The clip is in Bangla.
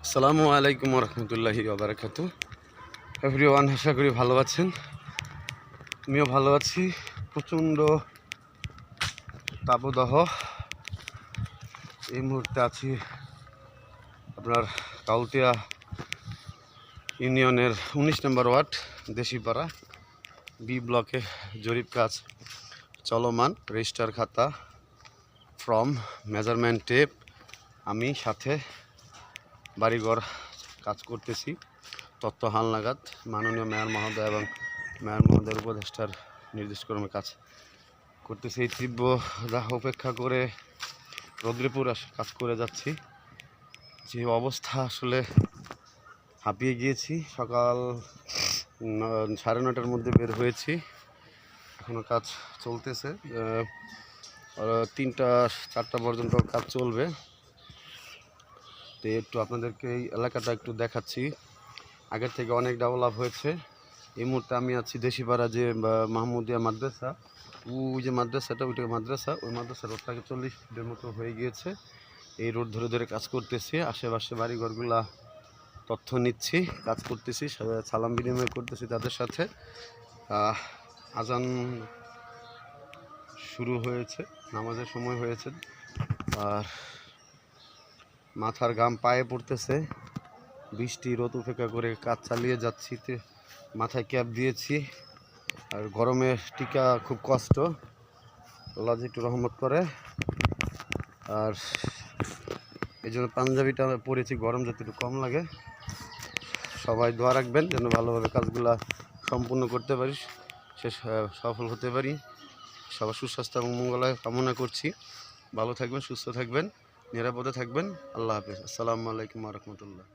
আসসালামু আলাইকুম রহমতুল্লাহি ওবারাকাতু। এভরিওয়ান, আশা করি ভালো আছেন। আমিও ভালো আছি। প্রচণ্ড তাপদাহ। এই মুহূর্তে আছি আপনার কাউটিয়া ইউনিয়নের 19 নম্বর ওয়ার্ড দেশিপাড়া বি ব্লকে। জরিপ কাজ চলমান, রেজিস্টার খাতা, ফর্ম, মেজারমেন্ট টেপ, আমি সাথে বাড়িঘর কাজ করতেছি। তথ্য হালনাগাদ মাননীয় মেয়র মহোদয় এবং মেয়র মহোদয়ের উপদেষ্টার নির্দেশক্রমে কাজ করতেছি। এই তীব্র দাহ উপেক্ষা করে রৌদ্রপুর কাজ করে যাচ্ছি। যে অবস্থা, আসলে হাঁপিয়ে গিয়েছি। সকাল 9:30টার মধ্যে বের হয়েছি, এখনও কাজ চলতেছে। 3টা-4টা পর্যন্ত কাজ চলবে। তো একটু আপনাদেরকে এই এলাকাটা একটু দেখাচ্ছি। আগের থেকে অনেক ডেভেলপ হয়েছে। এই মুহূর্তে আমি আছি দেশিপাড়া, যে মাহমুদিয়া মাদ্রাসা, ওই যে মাদ্রাসাটা, ওইটা মাদ্রাসা, ওই মাদ্রাসা রোডটাকে 40 ফিটের মতো হয়ে গিয়েছে। এই রোড ধরে ধরে কাজ করতেছি। আশেপাশে বাড়িঘরগুলা তথ্য নিচ্ছি, কাজ করতেছি, সালাম বিনিময় করতেছি তাদের সাথে। আজান শুরু হয়েছে, নামাজের সময় হয়েছে, আর মাথার ঘাম পায়ে পড়তেছে। বৃষ্টি রোদ উপেক্ষা করে কাজ চালিয়ে যাচ্ছি। মাথায় ক্যাপ দিয়েছি, আর গরমে টিকা খুব কষ্ট। আল্লাহ একটু রহমত করে। আর এই জন্য পাঞ্জাবিটা পরেছি, গরম যাতে একটু কম লাগে। সবাই দোয়া রাখবেন যেন ভালোভাবে কাজগুলা সম্পূর্ণ করতে পারি, সফল হতে পারি। সবার সুস্বাস্থ্য এবং মঙ্গলায় কামনা করছি। ভালো থাকবেন, সুস্থ থাকবেন, নিরাপদে থাকবেন। আল্লাহ হাফেজ। আসসালামু আলাইকুম রহমতুল্লাহ।